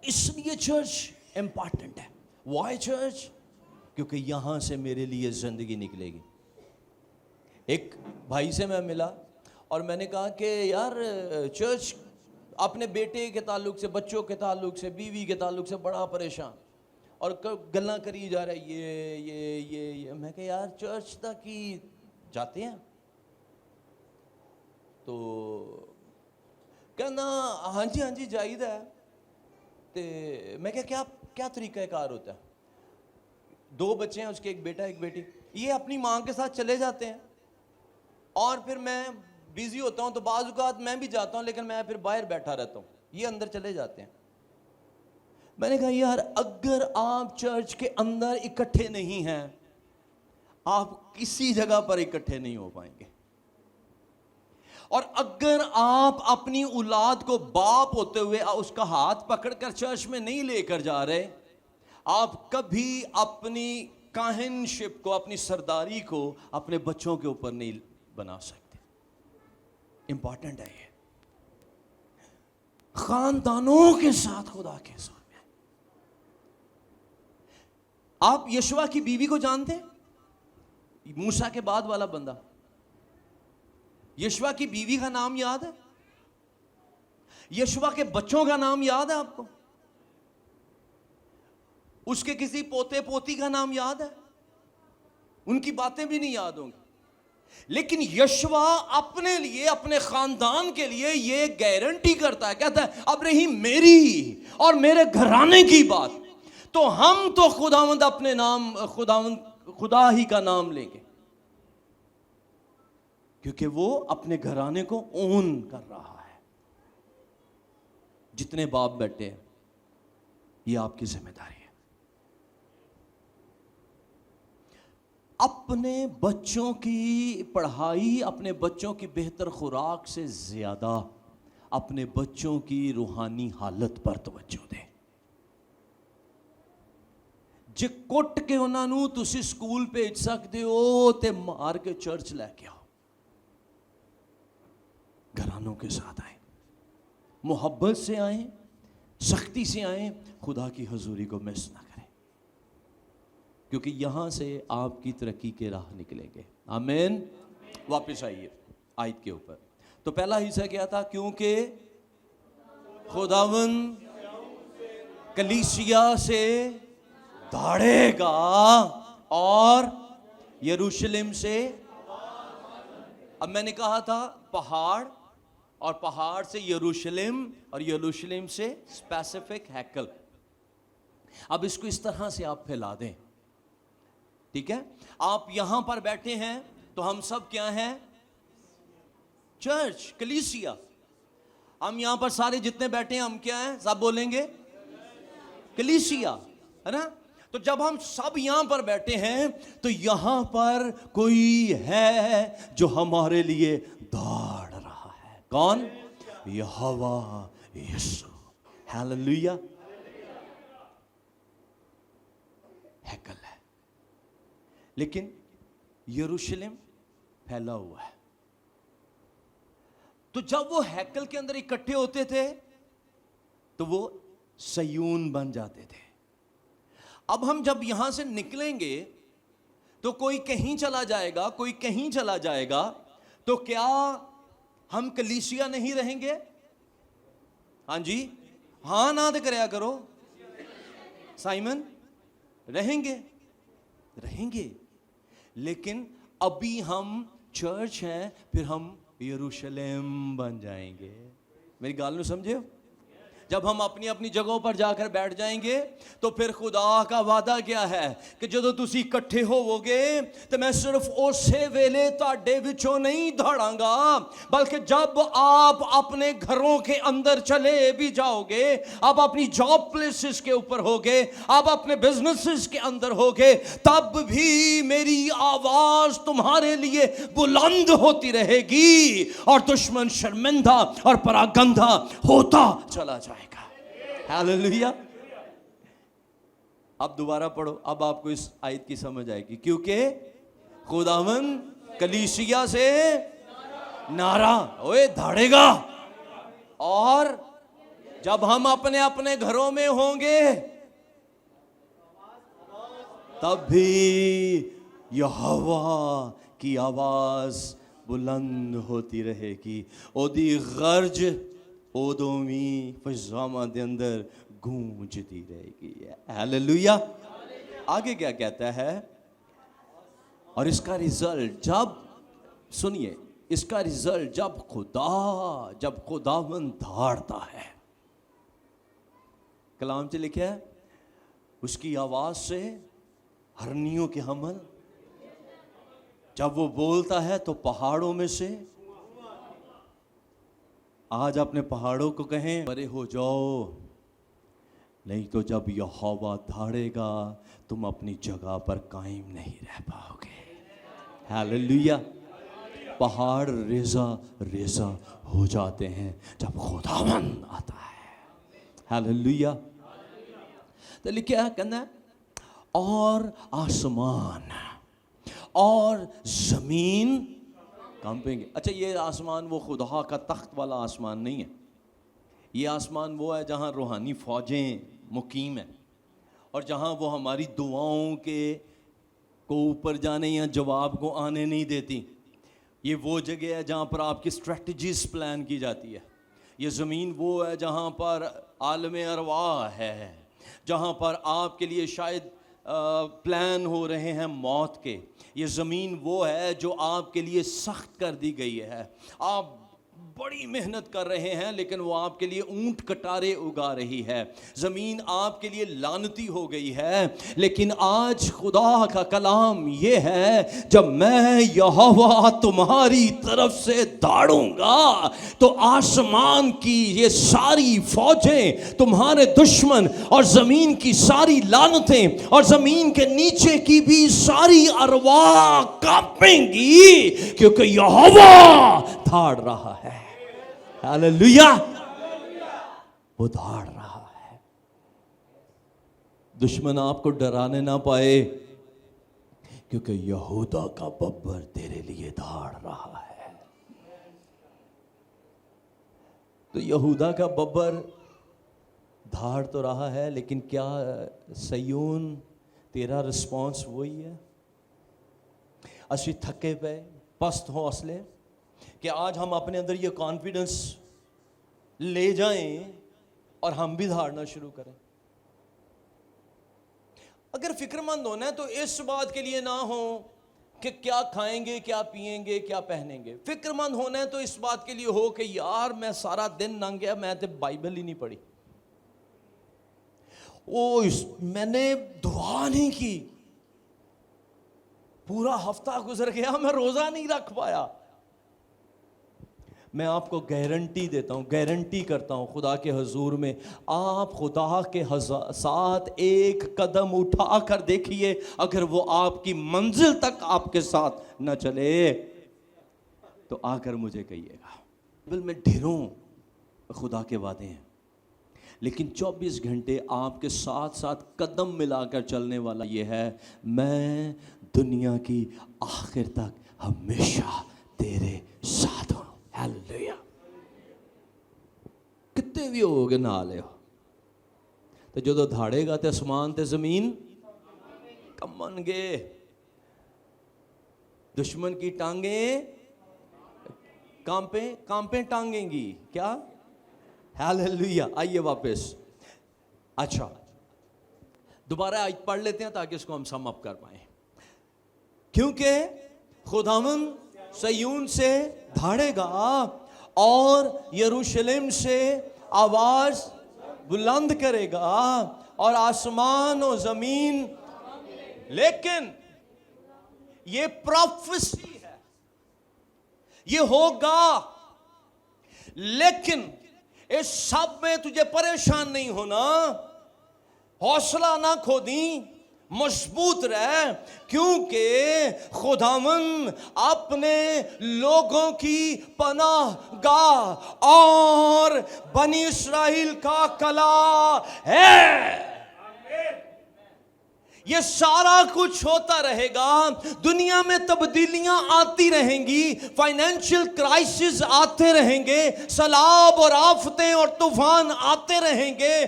اس لیے چرچ امپورٹنٹ ہے. Why church? کیونکہ یہاں سے میرے لیے زندگی نکلے گی. ایک بھائی سے میں ملا اور میں نے کہا کہ یار چرچ اپنے بیٹے کے تعلق سے، بچوں کے تعلق سے، بیوی کے تعلق سے بڑا پریشان اور گلاں کری جا رہا ہے، یہ میں کہ یار چرچ تک ہی جاتے ہیں؟ تو کہنا ہاں جی جائیدہ ہے. تے میں کیا طریقہ کار ہوتا ہے؟ 2 بچے ہیں اس کے، ایک بیٹا ایک بیٹی. یہ اپنی ماں کے ساتھ چلے جاتے ہیں اور پھر میں بیزی ہوتا ہوں تو بعض اوقات میں بھی جاتا ہوں، لیکن میں پھر باہر بیٹھا رہتا ہوں. یہ اندر چلے جاتے ہیں. میں نے کہا یار اگر آپ چرچ کے اندر اکٹھے نہیں ہیں، آپ کسی جگہ پر اکٹھے نہیں ہو پائیں گے. اور اگر آپ اپنی اولاد کو باپ ہوتے ہوئے اس کا ہاتھ پکڑ کر چرچ میں نہیں لے کر جا رہے، آپ کبھی اپنی کاہن شپ کو، اپنی سرداری کو اپنے بچوں کے اوپر نہیں بنا سکتے. امپورٹنٹ ہے یہ. خاندانوں کے ساتھ خدا کے ساتھ. آپ یشوع کی بیوی کو جانتے ہیں؟ موسیٰ کے بعد والا بندہ. یشوع کی بیوی کا نام یاد ہے؟ یشوع کے بچوں کا نام یاد ہے آپ کو؟ اس کے کسی پوتے پوتی کا نام یاد ہے؟ ان کی باتیں بھی نہیں یاد ہوں گی. لیکن یشوع اپنے لیے، اپنے خاندان کے لیے یہ گارنٹی کرتا ہے، کہتا ہے اب رہی میری اور میرے گھرانے کی بات تو ہم تو خداوند اپنے نام، خدا ہی کا نام لیں گے، کیونکہ وہ اپنے گھرانے کو اون کر رہا ہے. جتنے باپ بیٹھے ہیں یہ آپ کی ذمہ داری ہے. اپنے بچوں کی پڑھائی، اپنے بچوں کی بہتر خوراک سے زیادہ اپنے بچوں کی روحانی حالت پر توجہ دیں. جے کٹ کے انہاں نوں تسی سکول بھیج سکتے ہو تے مار کے چرچ لے کے آؤ. گھرانوں کے ساتھ آئیں، محبت سے آئیں، سختی سے آئیں، خدا کی حضوری کو مس نہ کریں، کیونکہ یہاں سے آپ کی ترقی کے راہ نکلیں گے. آمین. واپس آئیے آیت کے اوپر. تو پہلا حصہ کیا تھا؟ کیونکہ خداوند کلیسیا سے دھاڑے گا اور یروشلم سے اب میں نے کہا تھا پہاڑ، اور پہاڑ سے یروشلم، اور یروشلم سے اسپیسیفک ہیکل. اب اس کو اس طرح سے آپ پھیلا دیں، ٹھیک ہے؟ آپ یہاں پر بیٹھے ہیں تو ہم سب کیا ہیں؟ چرچ، کلیسیا. ہم یہاں پر سارے جتنے بیٹھے ہیں ہم کیا ہیں؟ سب بولیں گے کلیسیا، ہے نا؟ تو جب ہم سب یہاں پر بیٹھے ہیں تو یہاں پر کوئی ہے جو ہمارے لیے دوڑ رہا ہے. کون؟ یہوہ یسوع. ہاللویا. ہیکل ہے، لیکن یروشلم پھیلا ہوا ہے. تو جب وہ ہیکل کے اندر اکٹھے ہوتے تھے تو وہ سیون بن جاتے تھے. اب ہم جب یہاں سے نکلیں گے تو کوئی کہیں چلا جائے گا، کوئی کہیں چلا جائے گا، تو کیا ہم کلیسیا نہیں رہیں گے؟ ہاں جی، ہاں نہ تو کریا کرو سائمن. رہیں گے، رہیں گے، لیکن ابھی ہم چرچ ہیں، پھر ہم یروشلم بن جائیں گے. میری گال نو سمجھے ہو؟ جب ہم اپنی اپنی جگہوں پر جا کر بیٹھ جائیں گے تو پھر خدا کا وعدہ کیا ہے کہ جدو تسی اکٹھے ہوو گے تو میں صرف اسے ویلے تہاڈے وچوں نہیں دھاڑاں گا، بلکہ جب آپ اپنے گھروں کے اندر چلے بھی جاؤ گے، آپ اپنی جاب پلیسز کے اوپر ہوگے، آپ اپنے بزنسز کے اندر ہوگے، تب بھی میری آواز تمہارے لیے بلند ہوتی رہے گی اور دشمن شرمندہ اور پراگندہ ہوتا چلا جائے گا. ہاللویا. اب دوبارہ پڑھو، اب آپ کو اس آیت کی سمجھ آئے گی. کیونکہ خداوند کلیسیا سے نعرہ اوے دھاڑے گا، اور جب ہم اپنے اپنے گھروں میں ہوں گے تب بھی یہوہ کی آواز بلند ہوتی رہے گی. اودی غرج اودومی فضامہ دے اندر گونجتی رہے گی. ہاللویا. آگے کیا کہتا ہے؟ اور اس کا ریزلٹ جب، سنیے، اس کا ریزلٹ جب خداوند دھاڑتا ہے، کلام سے لکھا ہے اس کی آواز سے ہرنیوں کے حمل، جب وہ بولتا ہے تو پہاڑوں میں سے، آج اپنے پہاڑوں کو کہیں پرے ہو جاؤ، نہیں تو جب یہوہ دھاڑے گا تم اپنی جگہ پر قائم نہیں رہ پاؤ گے. ہاللویا. پہاڑ ریزہ ریزہ ہو جاتے ہیں جب خداوند آتا ہے. ہاللویا. تو لکھا ہے کہنا اور آسمان اور زمین کانپیں گے. اچھا، یہ آسمان وہ خدا کا تخت والا آسمان نہیں ہے. یہ آسمان وہ ہے جہاں روحانی فوجیں مقیم ہیں، اور جہاں وہ ہماری دعاؤں کے کو اوپر جانے یا جواب کو آنے نہیں دیتی. یہ وہ جگہ ہے جہاں پر آپ کی اسٹریٹجیز پلان کی جاتی ہے. یہ زمین وہ ہے جہاں پر عالم ارواح ہے، جہاں پر آپ کے لیے شاید پلان ہو رہے ہیں موت کے. یہ زمین وہ ہے جو آپ کے لیے سخت کر دی گئی ہے. آپ بڑی محنت کر رہے ہیں لیکن وہ آپ کے لیے اونٹ کٹارے اگا رہی ہے. زمین آپ کے لیے لعنتی ہو گئی ہے، لیکن آج خدا کا کلام یہ ہے جب میں یہوہ تمہاری طرف سے داڑوں گا تو آسمان کی یہ ساری فوجیں، تمہارے دشمن اور زمین کی ساری لعنتیں اور زمین کے نیچے کی بھی ساری ارواح کانپیں گی، کیونکہ یہوہ دھاڑ رہا ہے. ہاللویا. وہ دھاڑ رہا ہے. دشمن آپ کو ڈرانے نہ پائے، کیونکہ یہودا کا ببر تیرے لیے دھاڑ رہا ہے. تو یہودا کا ببر دھاڑ تو رہا ہے، لیکن کیا سیون تیرا رسپانس وہی ہے؟ اسی تھکے پہ پست حوصلے کہ آج ہم اپنے اندر یہ کانفیڈنس لے جائیں اور ہم بھی دھاڑنا شروع کریں. اگر فکر مند ہونا ہے تو اس بات کے لیے نہ ہو کہ کیا کھائیں گے، کیا پیئیں گے، کیا پہنیں گے. فکر مند ہونا ہے تو اس بات کے لیے ہو کہ یار میں سارا دن ننگ گیا، میں تو بائبل ہی نہیں پڑھی، میں نے دعا نہیں کی، پورا ہفتہ گزر گیا میں روزہ نہیں رکھ پایا. میں آپ کو گارنٹی دیتا ہوں، گارنٹی کرتا ہوں خدا کے حضور میں، آپ خدا کے ساتھ ایک قدم اٹھا کر دیکھیے، اگر وہ آپ کی منزل تک آپ کے ساتھ نہ چلے تو آ کر مجھے کہیے گا. بائبل میں ڈھیروں خدا کے وعدے ہیں، لیکن 24 گھنٹے آپ کے ساتھ ساتھ قدم ملا کر چلنے والا یہ ہے، میں دنیا کی آخر تک ہمیشہ تیرے ساتھ ہوں. ہیلیلویا. کتے بھی ہو گے نہ لے ہو تو جدو دھاڑے گا تے اسمان تے زمین کمن گے، دشمن کی ٹانگیں کانپیں ٹانگیں گی. کیا؟ ہیلیلویا. آئیے واپس. اچھا دوبارہ آیت پڑھ لیتے ہیں تاکہ اس کو ہم سم اپ کر پائیں. کیونکہ خداوند صیون سے دھاڑے گا اور یروشلم سے آواز بلند کرے گا اور آسمان و زمین. لیکن یہ پروفیسی ہے، یہ ہوگا، لیکن اس سب میں تجھے پریشان نہیں ہونا، حوصلہ نہ کھو دیں، مضبوط رہ، کیونکہ خداوند اپنے لوگوں کی پناہ گاہ اور بنی اسرائیل کا قلعہ ہے. یہ سارا کچھ ہوتا رہے گا، دنیا میں تبدیلیاں آتی رہیں گی، فائنینشیل کرائسس آتے رہیں گے، سیلاب اور آفتیں اور طوفان آتے رہیں گے،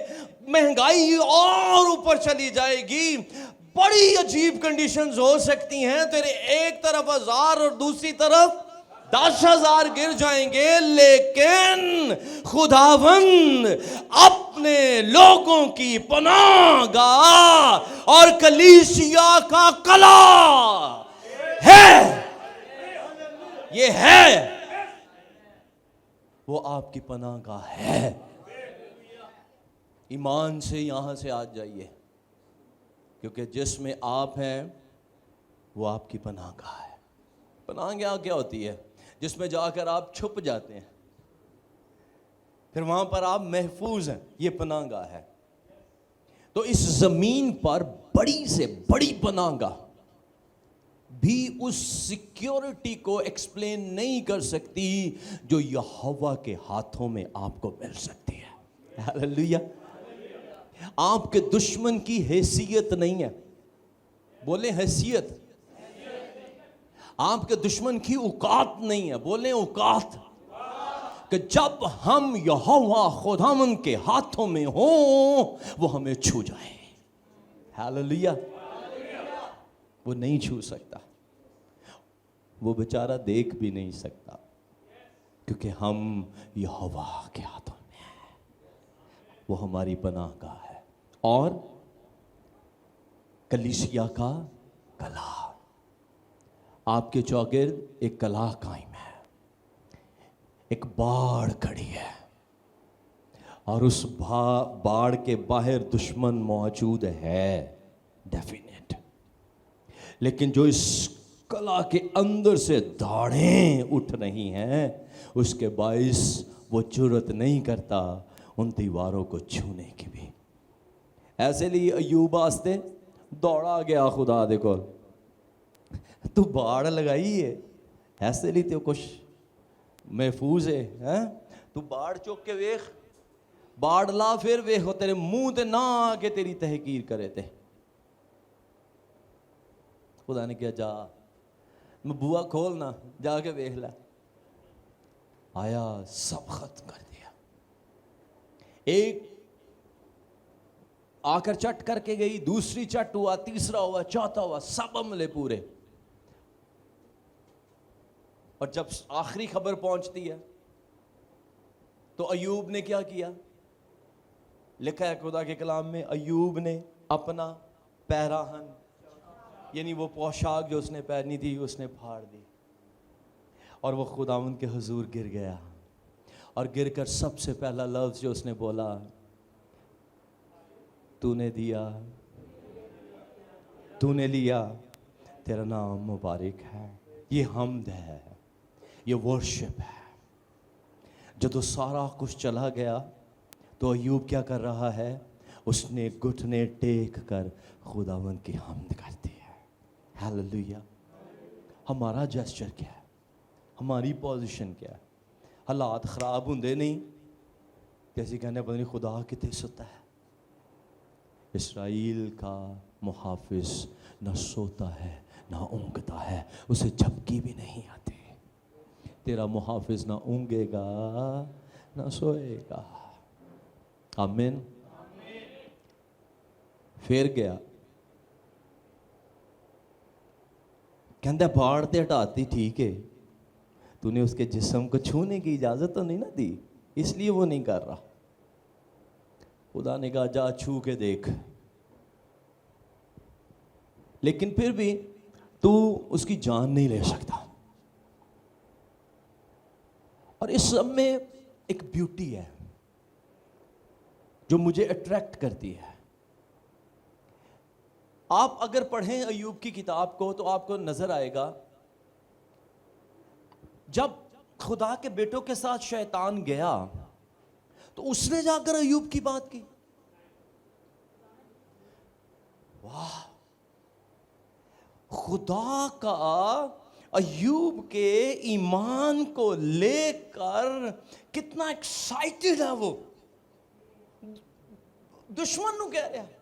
مہنگائی اور اوپر چلی جائے گی، بڑی عجیب کنڈیشنز ہو سکتی ہیں، تیرے ایک طرف 1000 اور دوسری طرف 10,000 گر جائیں گے، لیکن خداوند اپنے لوگوں کی پناہ گاہ اور کلیسیا کا قلعہ ہے. یہ ہے، وہ آپ کی پناہ گاہ ہے. ایمان سے یہاں سے آج جائیے، کیونکہ جس میں آپ ہیں وہ آپ کی پناہ گاہ ہے. پناہ گاہ کیا ہوتی ہے؟ جس میں جا کر آپ چھپ جاتے ہیں، پھر وہاں پر آپ محفوظ ہیں، یہ پناہ گاہ ہے. تو اس زمین پر بڑی سے بڑی پناہ گاہ بھی اس سیکیورٹی کو ایکسپلین نہیں کر سکتی جو یہوہ کے ہاتھوں میں آپ کو مل سکتی ہے. ہیلیلویا. آپ کے دشمن کی حیثیت نہیں ہے، بولیں حیثیت. آپ کے دشمن کی اوقات نہیں ہے، بولیں اوقات. کہ جب ہم یہوہ خداوند کے ہاتھوں میں ہوں وہ ہمیں چھو جائے. ہیلیلویا. وہ نہیں چھو سکتا، وہ بیچارہ دیکھ بھی نہیں سکتا، کیونکہ ہم یہوہ کے ہاتھوں میں ہیں، وہ ہماری پناہ گاہ ہے. اور کلیسیا کا قلعہ، آپ کے چوگرد ایک قلعہ قائم ہے، ایک باڑ کھڑی ہے، اور اس باڑ کے باہر دشمن موجود ہے ڈیفینیٹ، لیکن جو اس قلعہ کے اندر سے دھاڑیں اٹھ رہی ہیں اس کے باعث وہ جرأت نہیں کرتا ان دیواروں کو چھونے کی بھی. ایسے لیے ایوب واسطے دوڑا گیا خدا دے کول، تو باڑ لگائی ہے، ایسے لیے تو کچھ محفوظ ہے. تو باڑ چوک کے ویخ، باڑ لا پھر ویخ، تیرے منہ تے نہ آ کے تیری تحقیر کرے تھے. خدا نے کیا جا بوا کھولنا، جا کے ویخ لا. آیا سب ختم کر دیا. ایک آ کر چٹ کر کے گئی، دوسری چٹ ہوا، تیسرا ہوا، چوتھا ہوا، سب عملے پورے. اور جب آخری خبر پہنچتی ہے تو ایوب نے کیا کیا؟ لکھا ہے خدا کے کلام میں، ایوب نے اپنا پیراہن یعنی وہ پوشاک جو اس نے پہنی تھی اس نے پھاڑ دی اور وہ خداوند کے حضور گر گیا، اور گر کر سب سے پہلا لفظ جو اس نے بولا، تو نے دیا، تو نے لیا، تیرا نام مبارک ہے۔ یہ حمد ہے، یہ ورشپ ہے۔ جب سارا کچھ چلا گیا تو ایوب کیا کر رہا ہے؟ اس نے گھٹنے ٹیک کر خداوند کی حمد کرتی ہے۔ ہیلیلویا۔ ہمارا جسچر کیا ہے؟ ہماری پوزیشن کیا ہے؟ حالات خراب ہوندے نہیں کیسے کہنے پتہ نہیں خدا کتے سوتا ہے۔ اسرائیل کا محافظ نہ سوتا ہے نہ اونگتا ہے، اسے جھپکی بھی نہیں آتی۔ تیرا محافظ نہ اونگے گا نہ سوئے گا۔ آمین۔ پھر گیا کہندہ باڑ تے ہٹاتی ٹھیک ہے، تو نے اس کے جسم کو چھونے کی اجازت تو نہیں نہ دی، اس لیے وہ نہیں کر رہا۔ خدا نے کہا جا چھو کے دیکھ، لیکن پھر بھی تو اس کی جان نہیں لے سکتا۔ اور اس سب میں ایک بیوٹی ہے جو مجھے اٹریکٹ کرتی ہے۔ آپ اگر پڑھیں ایوب کی کتاب کو تو آپ کو نظر آئے گا جب خدا کے بیٹوں کے ساتھ شیطان گیا تو اس نے جا کر ایوب کی بات کی۔ واہ، خدا کا ایوب کے ایمان کو لے کر کتنا ایکسائٹڈ ہے وہ۔ دشمن نو کہہ رہا ہے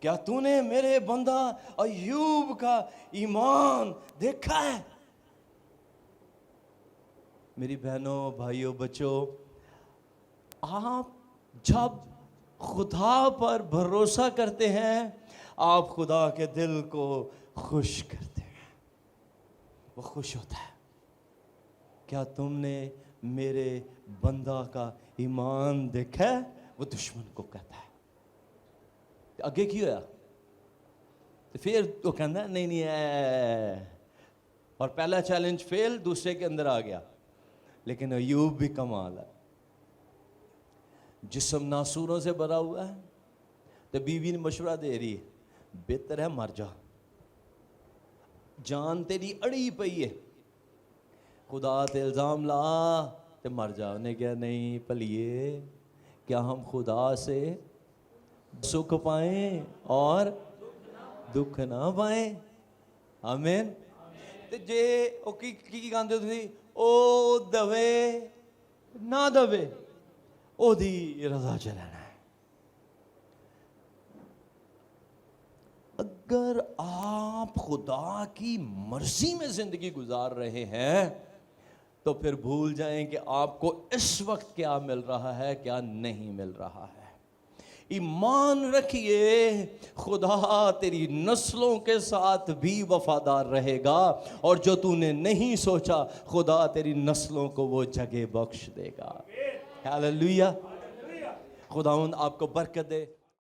کیا تو نے میرے بندہ ایوب کا ایمان دیکھا ہے؟ میری بہنوں، بھائیوں، بچوں، آپ جب خدا پر بھروسہ کرتے ہیں آپ خدا کے دل کو خوش کرتے ہیں، وہ خوش ہوتا ہے۔ کیا تم نے میرے بندہ کا ایمان دیکھا ہے؟ وہ دشمن کو کہتا ہے۔ اگے کی ہوا؟ پھر تو کہنا نہیں ہے، اور پہلا چیلنج فیل، دوسرے کے اندر آ گیا۔ لیکن ایوب بھی کمال ہے، جسم ناسوروں سے بھرا ہوا ہے تو بیوی نے مشورہ دے رہی ہے بہتر ہے مر جا، جان تیری اڑی پئی ہے، خدا تے الزام لا تے مر جا۔ انہیں کہا نہیں پلیے، کیا ہم خدا سے سکھ پائیں اور دکھ نہ پائیں؟ آمین۔ تے جے او کی گاندے تھی او دوے نہ دوے او دی رضا چلنا ہے۔ اگر آپ خدا کی مرضی میں زندگی گزار رہے ہیں تو پھر بھول جائیں کہ آپ کو اس وقت کیا مل رہا ہے، کیا نہیں مل رہا ہے۔ ایمان رکھیے، خدا تیری نسلوں کے ساتھ بھی وفادار رہے گا، اور جو تو نے نہیں سوچا خدا تیری نسلوں کو وہ جگہ بخش دے گا۔ ہیلیلویا۔ خداوند آپ کو برکت دے۔